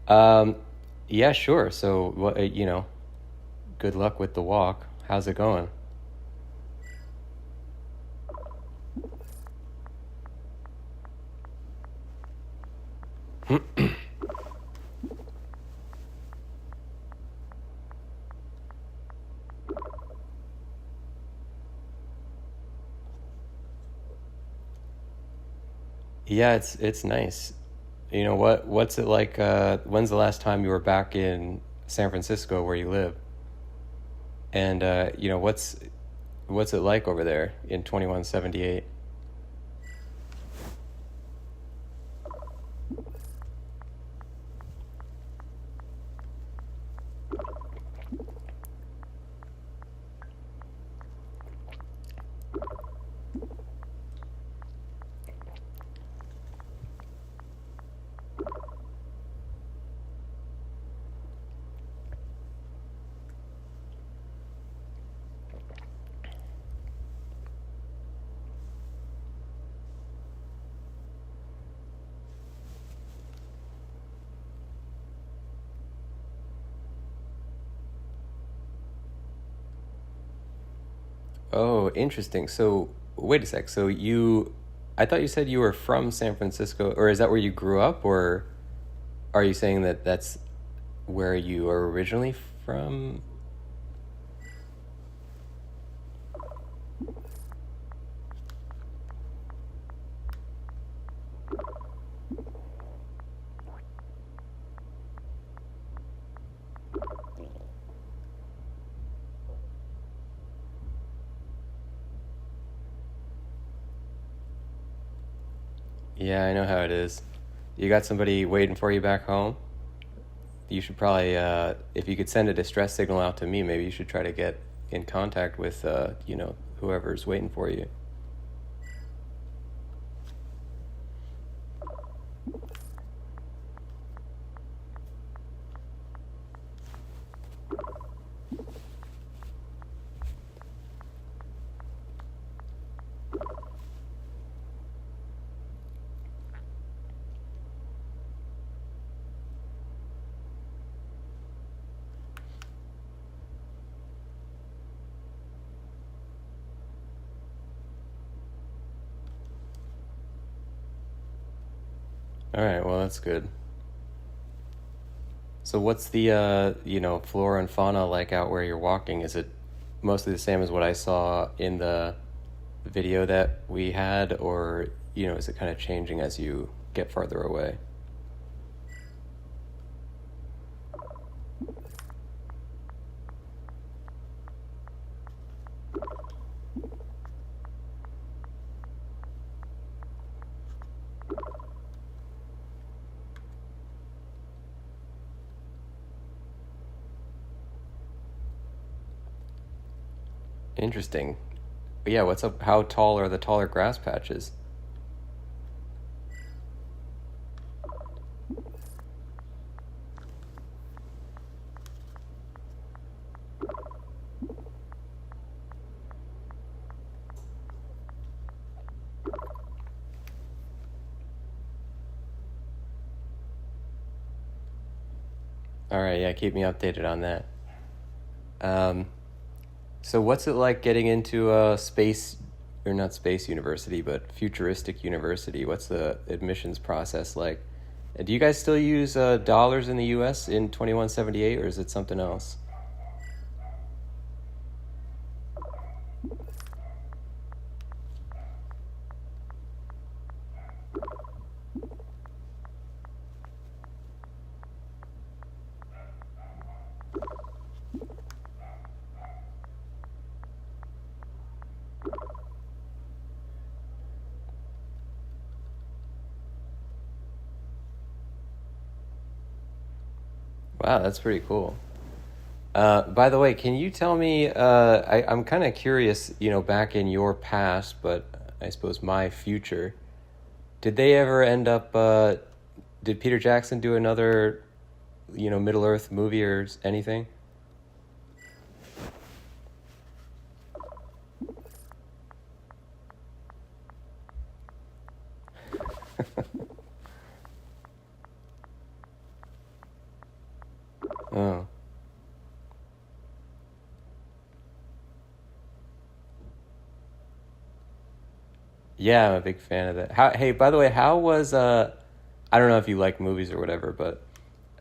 Um, yeah, sure. So, what, good luck with the walk. How's it going? Yeah, it's nice. What's it like? When's the last time you were back in San Francisco where you live? And what's it like over there in 2178? Oh, interesting. So, wait a sec. I thought you said you were from San Francisco, or is that where you grew up, or are you saying that that's where you are originally from? Yeah, I know how it is. You got somebody waiting for you back home? You should probably, if you could send a distress signal out to me, maybe you should try to get in contact with, whoever's waiting for you. All right, well, that's good. So what's the, flora and fauna like out where you're walking? Is it mostly the same as what I saw in the video that we had, or, is it kind of changing as you get farther away? Interesting. But yeah, what's up? How tall are the taller grass patches? All right, yeah, keep me updated on that. Um, so what's it like getting into a space, or not space university, but futuristic university? What's the admissions process like? Do you guys still use dollars in the US in 2178, or is it something else? Wow, that's pretty cool. By the way, can you tell me? I'm kind of curious, back in your past, but I suppose my future. Did they ever end up? Did Peter Jackson do another, Middle Earth movie or anything? Yeah, I'm a big fan of that. Hey, by the way, how was I don't know if you like movies or whatever, but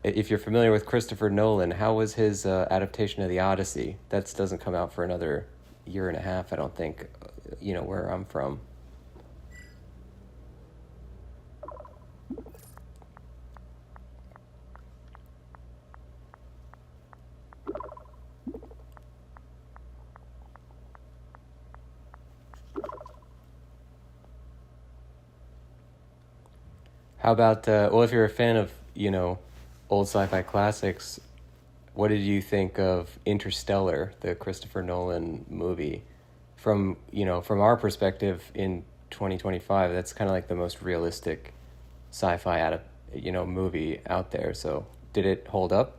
if you're familiar with Christopher Nolan, how was his adaptation of The Odyssey? That doesn't come out for another year and a half, I don't think, where I'm from. How about, well, if you're a fan of, old sci-fi classics, what did you think of Interstellar, the Christopher Nolan movie? From our perspective in 2025, that's kind of like the most realistic sci-fi movie out there. So, did it hold up?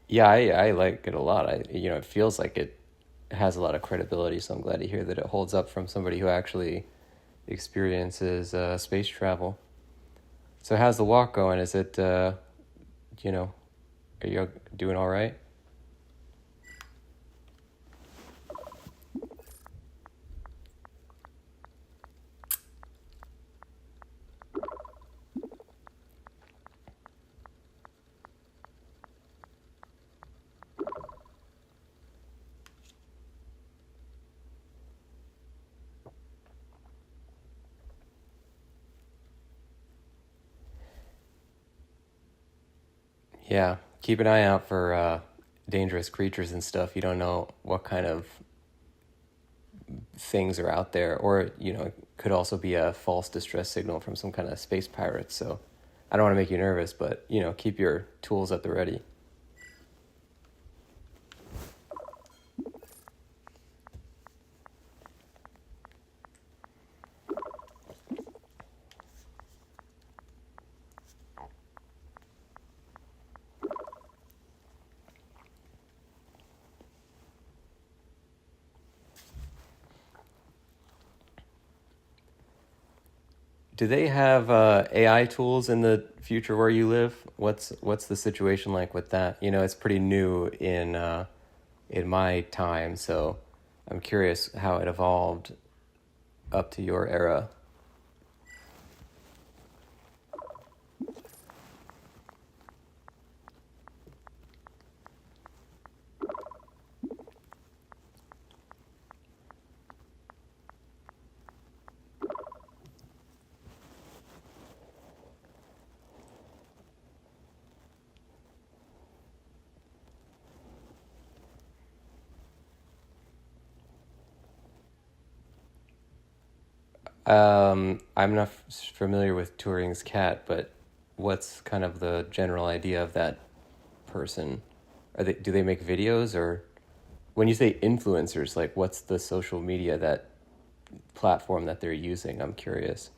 Yeah, I like it a lot. It feels like it has a lot of credibility, so I'm glad to hear that it holds up from somebody who actually experiences space travel. So how's the walk going? Is it, you know, are you doing all right? Yeah, keep an eye out for dangerous creatures and stuff. You don't know what kind of things are out there, or it could also be a false distress signal from some kind of space pirates. So I don't want to make you nervous, but keep your tools at the ready. Do they have AI tools in the future where you live? What's the situation like with that? It's pretty new in my time, so I'm curious how it evolved up to your era. I'm not familiar with Turing's cat, but what's kind of the general idea of that person? Do they make videos, or when you say influencers, like what's the social media that platform that they're using? I'm curious.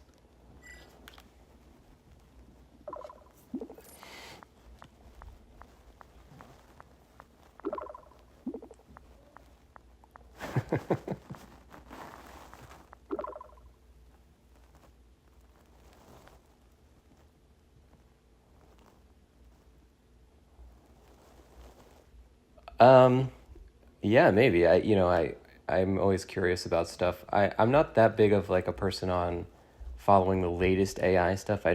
Um, yeah, maybe. I'm always curious about stuff. I'm not that big of like a person on following the latest AI stuff. I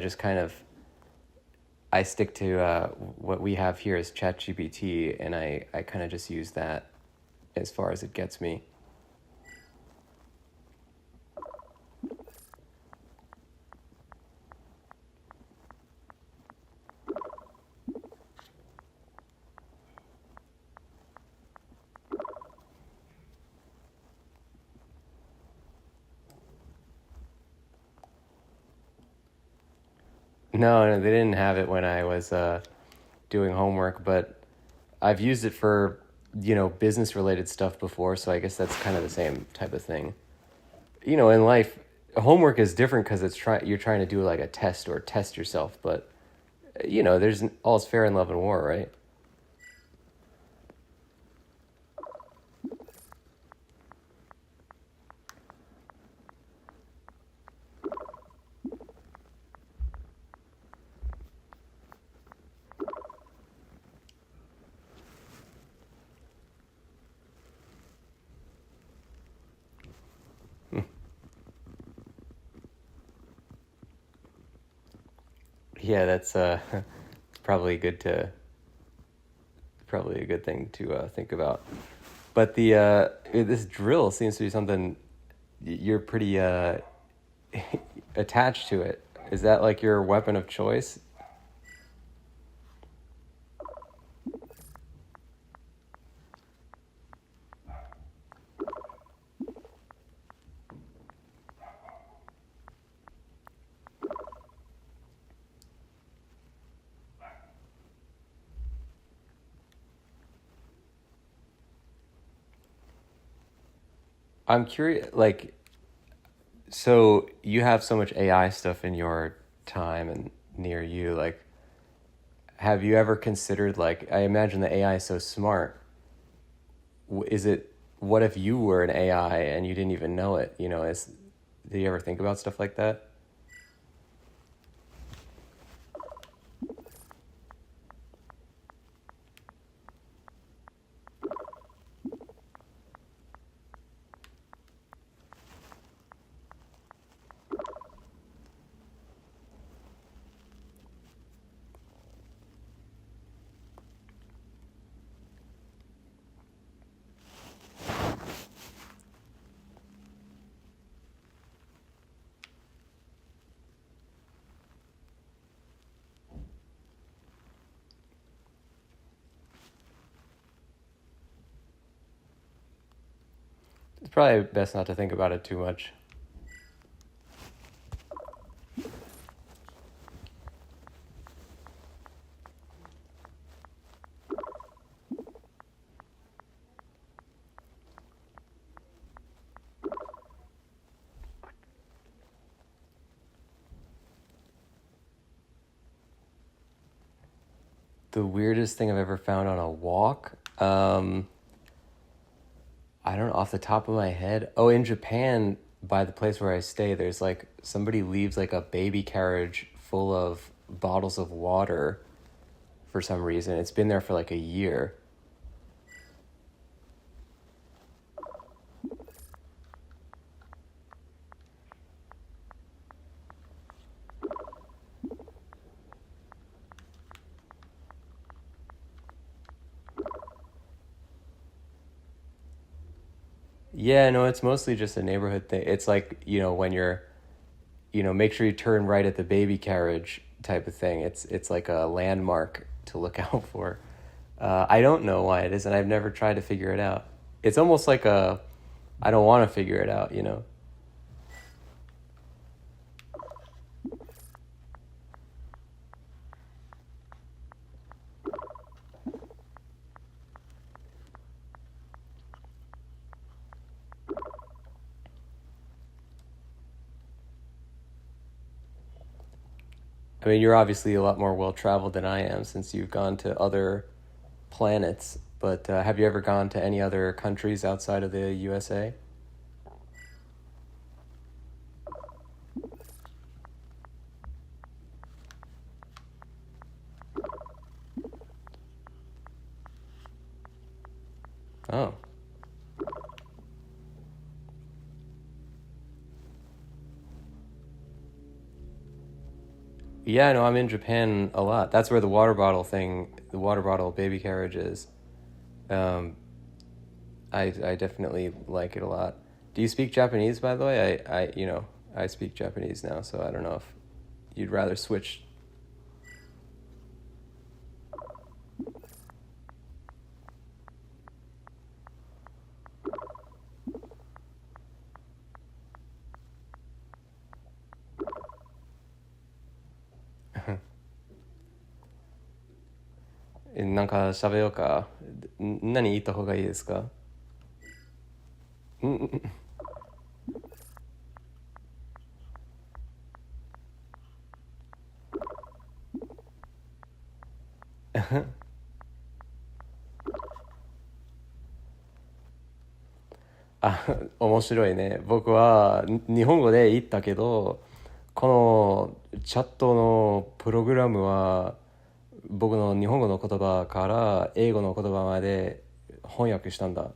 stick to what we have here is ChatGPT, and I kind of just use that as far as it gets me. No, no, they didn't have it when I was doing homework, but I've used it for, business related stuff before, so I guess that's kind of the same type of thing. In life, homework is different because you're trying to do like a test or test yourself, but you know, there's all's fair in love and war, right? Yeah, that's probably good to probably a good thing to think about. But the this drill seems to be something you're pretty attached to it. Is that like your weapon of choice? I'm curious, like, so you have so much AI stuff in your time and near you, like, have you ever considered, like, I imagine the AI is so smart. Is it, what if you were an AI and you didn't even know it? You know, do you ever think about stuff like that? It's probably best not to think about it too much. The weirdest thing I've ever found on a walk? I don't know, off the top of my head. Oh, in Japan, by the place where I stay, there's like somebody leaves like a baby carriage full of bottles of water for some reason. It's been there for like a year. Yeah, no, it's mostly just a neighborhood thing. It's like, you know, when you're, you know, make sure you turn right at the baby carriage type of thing. It's like a landmark to look out for. I don't know why it is, and I've never tried to figure it out. It's almost like I don't want to figure it out, you know? I mean, you're obviously a lot more well-traveled than I am since you've gone to other planets, but have you ever gone to any other countries outside of the USA? Oh. Yeah, no, I'm in Japan a lot. That's where the water bottle thing, the water bottle baby carriage is. Um, I definitely like it a lot. Do you speak Japanese, by the way? You know, I speak Japanese now, so I don't know if you'd rather switch.なんか喋ろうか。何言った方がいいですか？あ、面白いね。僕は日本語で言ったけど、このチャットのプログラムは僕の日本語の言葉から英語の言葉まで翻訳したんだ。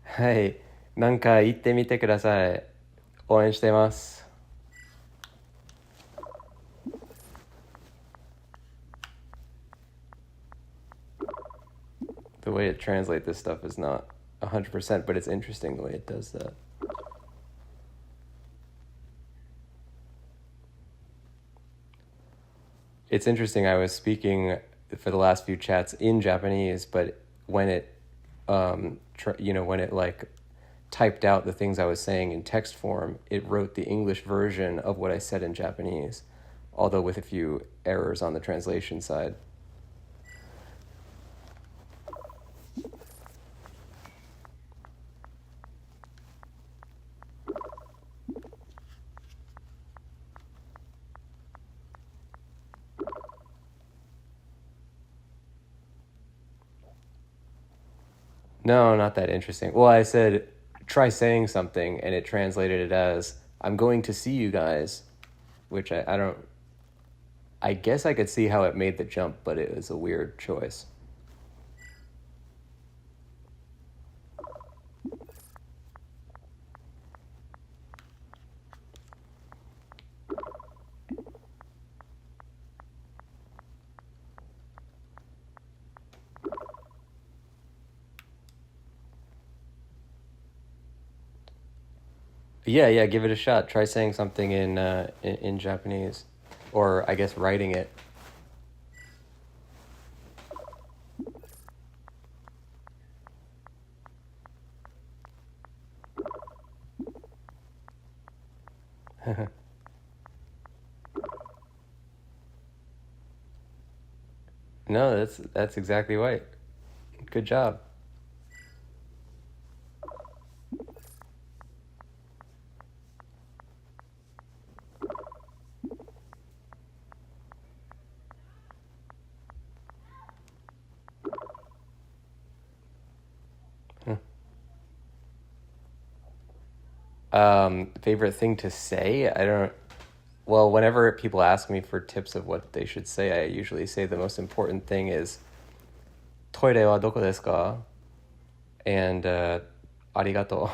はい。なんか言ってみてください。応援しています。The way it translates this stuff is not 100%, but it's interesting the way it does that. It's interesting. I was speaking for the last few chats in Japanese, but when it, when it like typed out the things I was saying in text form, it wrote the English version of what I said in Japanese, although with a few errors on the translation side. No, not that interesting. Well, I said, try saying something, and it translated it as, I'm going to see you guys, which I don't, I guess I could see how it made the jump, but it was a weird choice. Yeah, give it a shot. Try saying something in Japanese, or I guess writing it. No, that's exactly right. Good job. Favorite thing to say? I don't. Well, whenever people ask me for tips of what they should say, I usually say the most important thing is "Toire wa doko desu ka?" and "arigato."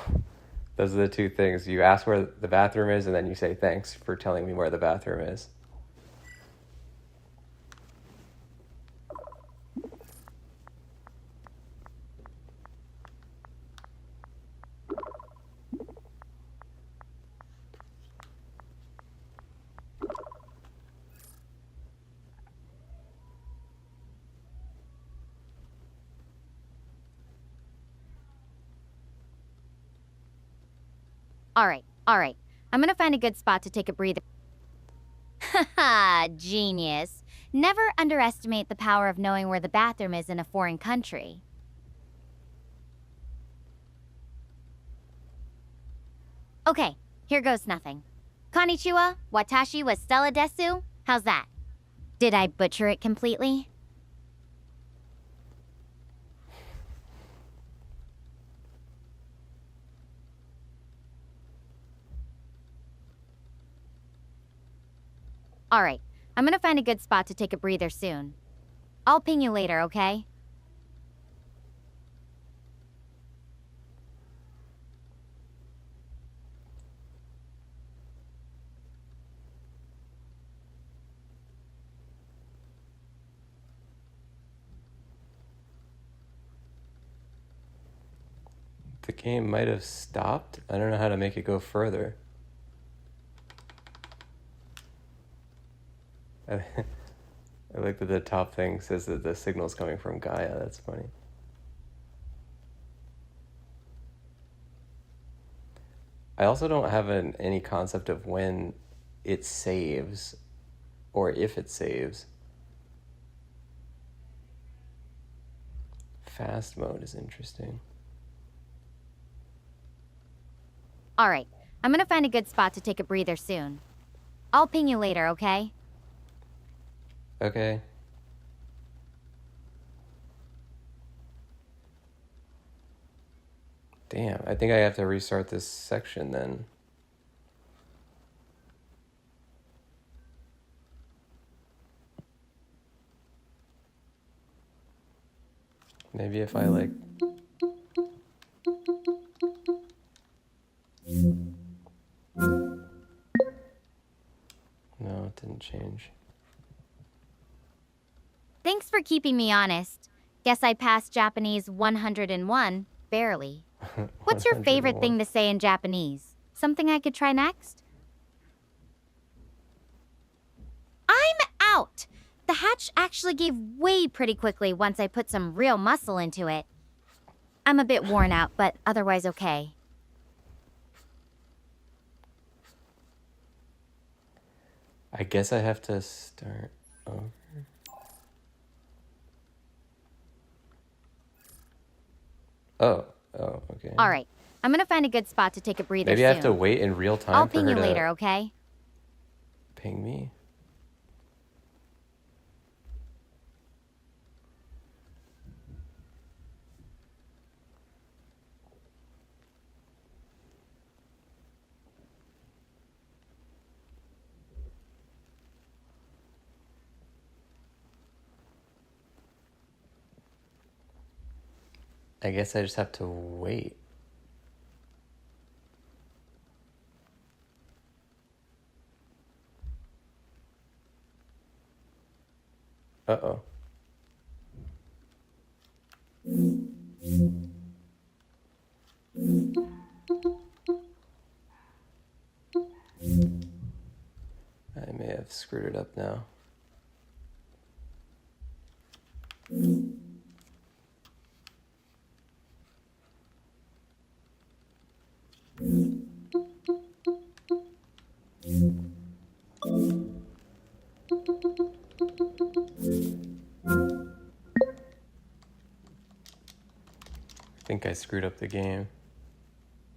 Those are the two things. You ask where the bathroom is, and then you say thanks for telling me where the bathroom is. All right. I'm gonna find a good spot to take a breather. Haha, genius. Never underestimate the power of knowing where the bathroom is in a foreign country. Okay, here goes nothing. Konnichiwa, watashi wa Stella desu. How's that? Did I butcher it completely? All right, I'm gonna find a good spot to take a breather soon. I'll ping you later, okay? The game might have stopped. I don't know how to make it go further. I like that the top thing says that the signal's coming from Gaia. That's funny. I also don't have any concept of when it saves or if it saves. Fast mode is interesting. Alright, I'm gonna find a good spot to take a breather soon. I'll ping you later, okay? Okay. Damn, I think I have to restart this section then. Maybe if I like... No, it didn't change. Thanks for keeping me honest. Guess I passed Japanese 101, barely. What's your favorite thing to say in Japanese? Something I could try next? I'm out! The hatch actually gave way pretty quickly once I put some real muscle into it. I'm a bit worn out, but otherwise okay. I guess I have to start over. Oh, okay. Alright, I'm gonna find a good spot to take a breather Maybe soon. I have to wait in real time I'll for ping her you to later, okay? ping me. I guess I just have to wait. Uh-oh. I may have screwed it up now. I think I screwed up the game.